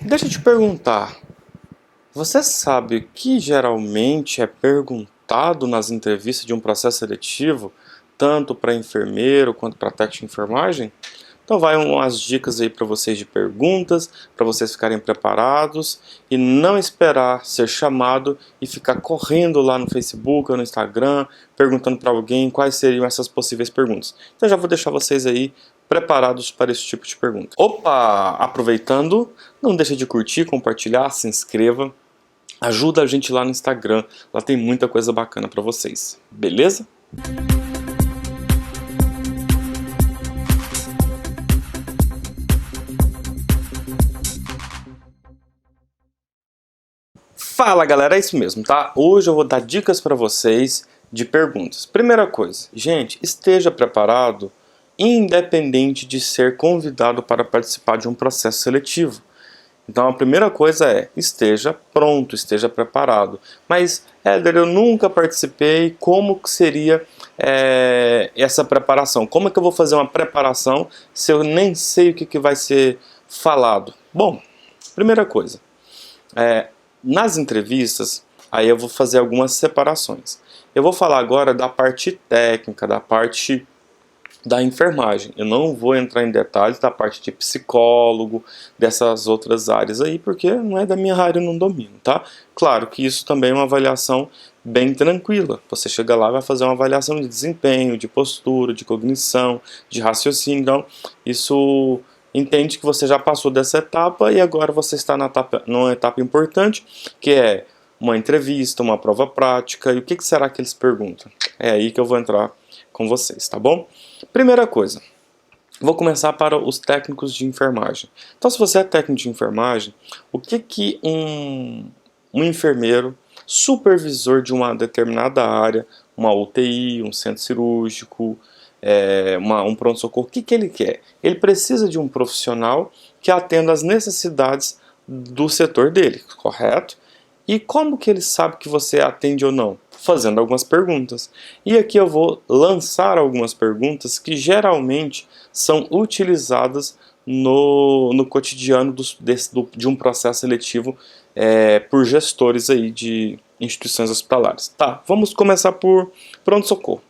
Deixa eu te perguntar, você sabe o que geralmente é perguntado nas entrevistas de um processo seletivo, tanto para enfermeiro quanto para técnico de enfermagem? Então vai umas dicas aí para vocês de perguntas, para vocês ficarem preparados e não esperar ser chamado e ficar correndo lá no Facebook ou no Instagram, perguntando para alguém quais seriam essas possíveis perguntas. Então já vou deixar vocês aí preparados para esse tipo de pergunta. Opa, aproveitando, não deixa de curtir, compartilhar, se inscreva. Ajuda a gente lá no Instagram, lá tem muita coisa bacana para vocês, beleza? Fala galera, é isso mesmo, tá? Hoje eu vou dar dicas para vocês de perguntas. Primeira coisa, gente, esteja preparado independente de ser convidado para participar de um processo seletivo. Então a primeira coisa é, esteja pronto, esteja preparado. Mas, Éder, eu nunca participei, como que seria essa preparação? Como é que eu vou fazer uma preparação se eu nem sei o que vai ser falado? Bom, primeira coisa, nas entrevistas, aí eu vou fazer algumas separações. Eu vou falar agora da parte técnica, da parte da enfermagem. Eu não vou entrar em detalhes da parte de psicólogo, dessas outras áreas aí, porque não é da minha área, eu não domino, tá? Claro que isso também é uma avaliação bem tranquila. Você chega lá e vai fazer uma avaliação de desempenho, de postura, de cognição, de raciocínio. Então, isso entende que você já passou dessa etapa e agora você está numa etapa importante, que é uma entrevista, uma prova prática. E o que será que eles perguntam? É aí que eu vou entrar com vocês, tá bom? Primeira coisa, vou começar para os técnicos de enfermagem. Então, se você é técnico de enfermagem, o que um enfermeiro, supervisor de uma determinada área, uma UTI, um centro cirúrgico, um pronto-socorro, o que ele quer? Ele precisa de um profissional que atenda às necessidades do setor dele, correto? E como que ele sabe que você atende ou não? Fazendo algumas perguntas. E aqui eu vou lançar algumas perguntas que geralmente são utilizadas no cotidiano de um processo seletivo por gestores aí de instituições hospitalares. Tá, vamos começar por pronto-socorro.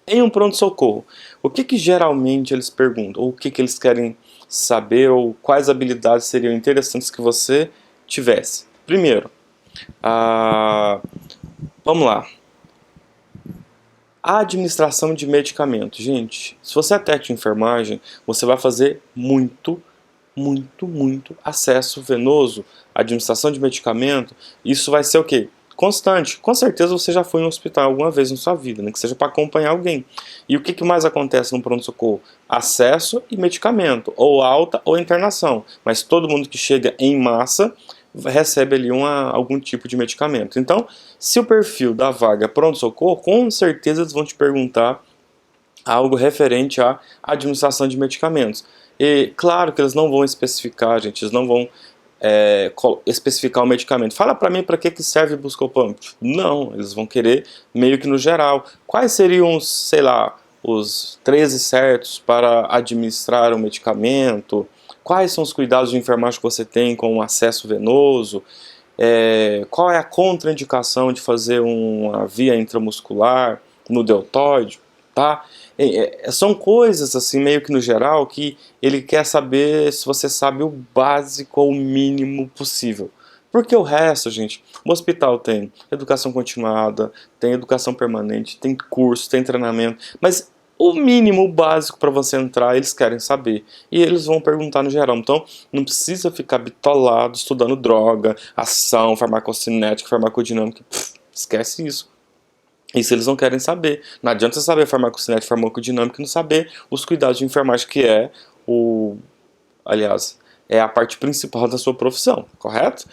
Em um pronto-socorro, o que geralmente eles perguntam? Ou o que eles querem saber? Ou quais habilidades seriam interessantes que você tivesse? Primeiro, vamos lá. A administração de medicamentos. Gente, se você é técnico de enfermagem, você vai fazer muito acesso venoso, administração de medicamento. Isso vai ser o quê? Constante. Com certeza você já foi em um hospital alguma vez na sua vida, né? Que seja para acompanhar alguém. E o que mais acontece no pronto-socorro? Acesso e medicamento, ou alta ou internação. Mas todo mundo que chega em massa recebe ali algum tipo de medicamento. Então, se o perfil da vaga é pronto-socorro, com certeza eles vão te perguntar algo referente à administração de medicamentos. E claro que eles não vão especificar, gente, eles não vão especificar o medicamento. Fala para mim para que serve o Buscopan. Não, eles vão querer meio que no geral. Quais seriam, sei lá, os 13 certos para administrar o medicamento? Quais são os cuidados de enfermagem que você tem com o acesso venoso? Qual é a contraindicação de fazer uma via intramuscular no deltóide? Tá? São coisas assim meio que no geral que ele quer saber se você sabe o básico ou o mínimo possível. Porque o resto, gente, o hospital tem educação continuada, tem educação permanente, tem curso, tem treinamento, mas o mínimo, o básico para você entrar, eles querem saber. E eles vão perguntar no geral. Então, não precisa ficar bitolado estudando droga, ação, farmacocinética, farmacodinâmica. Esquece isso. Isso eles não querem saber. Não adianta você saber farmacocinética, farmacodinâmica e não saber os cuidados de enfermagem, que aliás, é a parte principal da sua profissão, correto?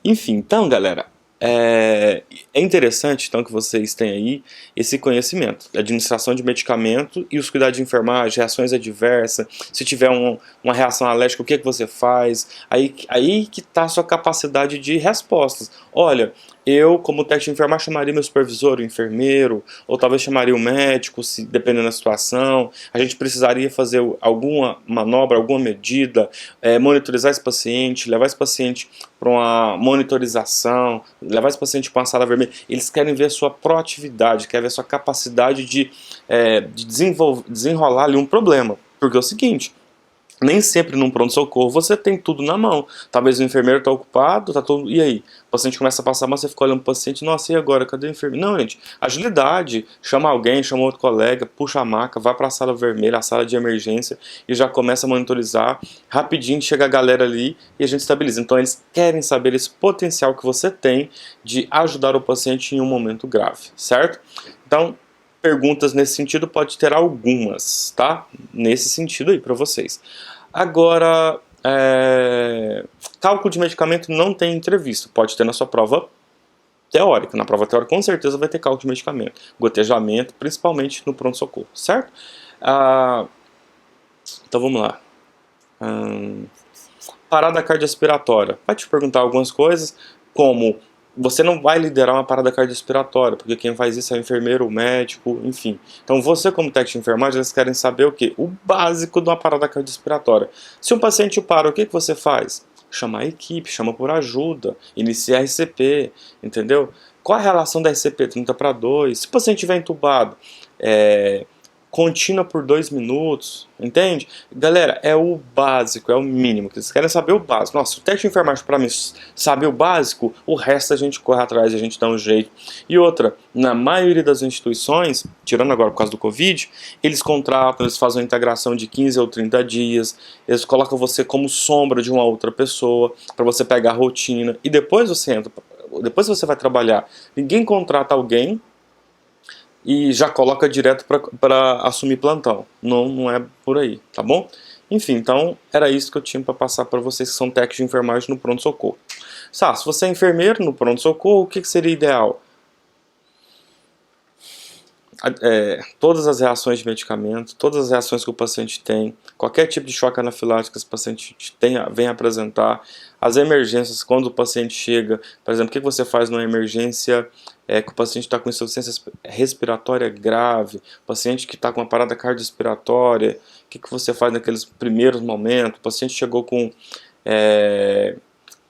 Enfim, então, galera, é interessante então que vocês tenham aí esse conhecimento, administração de medicamento e os cuidados de enfermagem, reações adversas, se tiver uma reação alérgica, o que você faz, aí que está a sua capacidade de respostas. Olha, eu, como técnico de enfermagem, chamaria meu supervisor, o enfermeiro, ou talvez chamaria o médico, se dependendo da situação. A gente precisaria fazer alguma manobra, alguma medida, monitorizar esse paciente, levar esse paciente para uma monitorização, levar esse paciente para uma sala vermelha. Eles querem ver a sua proatividade, querem ver a sua capacidade de desenrolar ali um problema. Porque é o seguinte, nem sempre num pronto-socorro você tem tudo na mão. Talvez o enfermeiro está ocupado, tá todo... e aí? O paciente começa a passar mal, você fica olhando para o paciente, nossa, e agora? Cadê o enfermeiro? Não, gente, agilidade. Chama alguém, chama outro colega, puxa a maca, vai para a sala vermelha, a sala de emergência, e já começa a monitorizar. Rapidinho chega a galera ali e a gente estabiliza. Então eles querem saber esse potencial que você tem de ajudar o paciente em um momento grave, certo? Então, perguntas nesse sentido pode ter algumas, tá? Nesse sentido aí para vocês. Agora, cálculo de medicamento não tem entrevista, pode ter na sua prova teórica. Na prova teórica com certeza vai ter cálculo de medicamento, gotejamento, principalmente no pronto-socorro, certo? Então vamos lá. Parada cardiorrespiratória. Vai te perguntar algumas coisas, como você não vai liderar uma parada cardiorrespiratória, porque quem faz isso é o enfermeiro, o médico, enfim. Então você, como técnico de enfermagem, eles querem saber o quê? O básico de uma parada cardiorrespiratória. Se um paciente para, o que você faz? Chamar a equipe, chama por ajuda, inicia a RCP, entendeu? Qual a relação da RCP? 30/2. Se o paciente estiver entubado, contínua por 2 minutos, entende? Galera, é o básico, é o mínimo, que eles querem saber o básico. Nossa, o técnico de enfermagem para mim saber o básico, o resto a gente corre atrás, a gente dá um jeito. E outra, na maioria das instituições, tirando agora por causa do Covid, eles contratam, eles fazem uma integração de 15 ou 30 dias, eles colocam você como sombra de uma outra pessoa, para você pegar a rotina, e depois você entra, depois você vai trabalhar. Ninguém contrata alguém e já coloca direto para assumir plantão. Não é por aí, tá bom? Enfim, então era isso que eu tinha para passar para vocês que são técnicos de enfermagem no pronto-socorro. Se você é enfermeiro no pronto-socorro, o que seria ideal? Todas as reações de medicamento, todas as reações que o paciente tem, qualquer tipo de choque anafilático que esse paciente vem apresentar, as emergências, quando o paciente chega, por exemplo, o que você faz numa emergência que o paciente está com insuficiência respiratória grave, o paciente que está com uma parada cardiorrespiratória, o que você faz naqueles primeiros momentos, o paciente chegou com...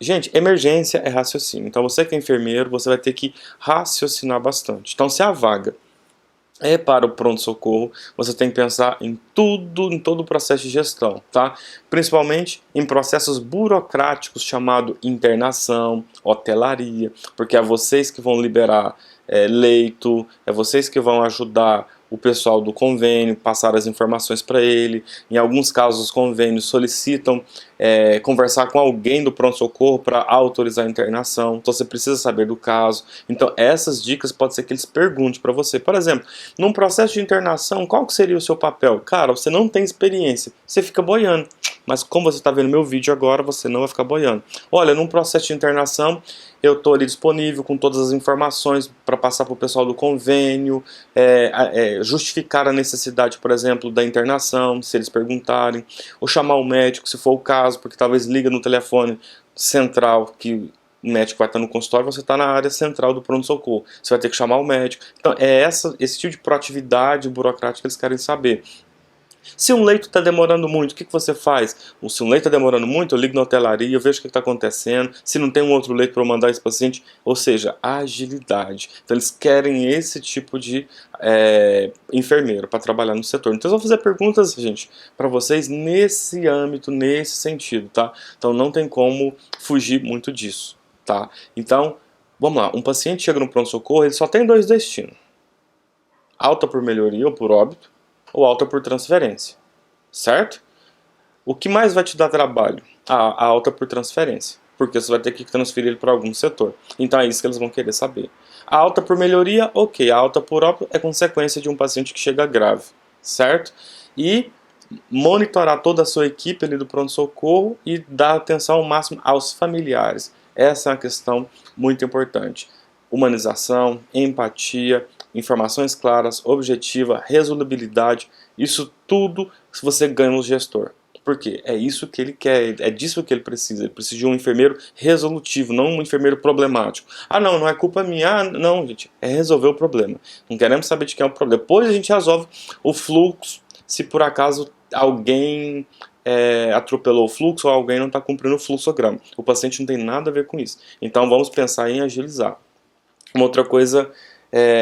Gente, emergência é raciocínio, então você que é enfermeiro, você vai ter que raciocinar bastante. Então se a vaga para o pronto-socorro, você tem que pensar em tudo, em todo o processo de gestão, tá? Principalmente em processos burocráticos chamado internação, hotelaria, porque é vocês que vão liberar leito, é vocês que vão ajudar o pessoal do convênio, passar as informações para ele. Em alguns casos, os convênios solicitam conversar com alguém do pronto-socorro para autorizar a internação. Então, você precisa saber do caso. Então, essas dicas pode ser que eles perguntem para você. Por exemplo, num processo de internação, qual que seria o seu papel? Cara, você não tem experiência, você fica boiando. Mas como você está vendo meu vídeo agora, você não vai ficar boiando. Olha, num processo de internação, eu estou ali disponível com todas as informações para passar para o pessoal do convênio, justificar a necessidade, por exemplo, da internação, se eles perguntarem, ou chamar o médico, se for o caso, porque talvez liga no telefone central, que o médico vai estar no consultório, você está na área central do pronto-socorro, você vai ter que chamar o médico. Então é esse tipo de proatividade burocrática que eles querem saber. Se um leito está demorando muito, o que você faz? Se um leito está demorando muito, eu ligo na hotelaria, eu vejo o que está acontecendo, se não tem um outro leito para eu mandar esse paciente, ou seja, agilidade. Então eles querem esse tipo de enfermeiro para trabalhar no setor. Então eu vou fazer perguntas, gente, para vocês nesse âmbito, nesse sentido, tá? Então não tem como fugir muito disso, tá? Então, vamos lá, um paciente chega no pronto-socorro, ele só tem 2 destinos. Alta por melhoria ou por óbito, ou alta por transferência, certo? O que mais vai te dar trabalho? A alta por transferência, porque você vai ter que transferir ele para algum setor. Então é isso que eles vão querer saber. A alta por melhoria, ok. A alta por óbito é consequência de um paciente que chega grave, certo? E monitorar toda a sua equipe ali do pronto-socorro e dar atenção ao máximo aos familiares. Essa é uma questão muito importante. Humanização, empatia, informações claras, objetiva, resolubilidade, isso tudo você ganha no gestor. Porque é isso que ele quer, é disso que ele precisa. Ele precisa de um enfermeiro resolutivo, não um enfermeiro problemático. Ah, não, não é culpa minha. Ah, não, gente, é resolver o problema. Não queremos saber de quem é o problema. Depois a gente resolve o fluxo, se por acaso alguém atropelou o fluxo ou alguém não está cumprindo o fluxograma. O paciente não tem nada a ver com isso. Então vamos pensar em agilizar. Uma outra coisa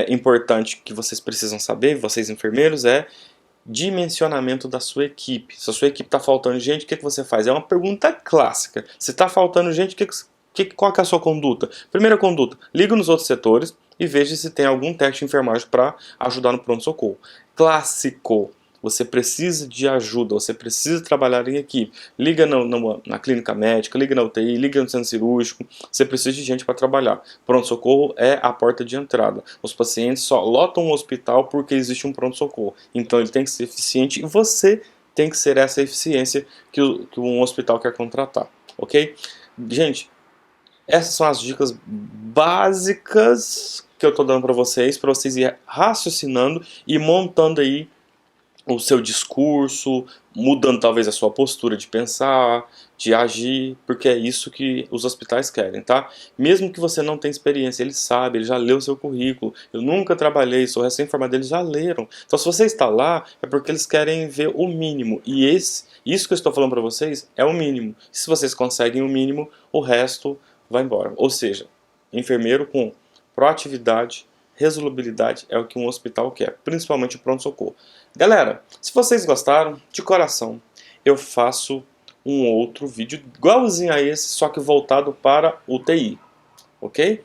importante que vocês precisam saber, vocês enfermeiros, é dimensionamento da sua equipe. Se a sua equipe está faltando gente, o que você faz? É uma pergunta clássica. Se está faltando gente, qual que é a sua conduta? Primeira conduta, liga nos outros setores e veja se tem algum técnico de enfermagem para ajudar no pronto-socorro. Clássico. Você precisa de ajuda, você precisa trabalhar em equipe. Liga na clínica médica, liga na UTI, liga no centro cirúrgico. Você precisa de gente para trabalhar. Pronto-socorro é a porta de entrada. Os pacientes só lotam o hospital porque existe um pronto-socorro. Então ele tem que ser eficiente e você tem que ser essa eficiência que um hospital quer contratar. Ok? Gente, essas são as dicas básicas que eu estou dando para vocês ir raciocinando e montando aí o seu discurso, mudando talvez a sua postura de pensar, de agir, porque é isso que os hospitais querem, tá? Mesmo que você não tenha experiência, ele sabe, ele já leu o seu currículo, eu nunca trabalhei, sou recém-formado, eles já leram. Então se você está lá, é porque eles querem ver o mínimo, e isso que eu estou falando para vocês é o mínimo. Se vocês conseguem o mínimo, o resto vai embora. Ou seja, enfermeiro com proatividade, resolubilidade é o que um hospital quer, principalmente o pronto-socorro. Galera, se vocês gostaram, de coração, eu faço um outro vídeo igualzinho a esse, só que voltado para UTI, ok?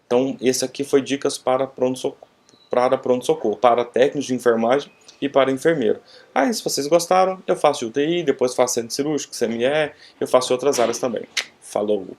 Então, esse aqui foi dicas para pronto-socorro, para técnicos de enfermagem e para enfermeiro. Aí, se vocês gostaram, eu faço de UTI, depois faço centro cirúrgico, CME, eu faço outras áreas também. Falou!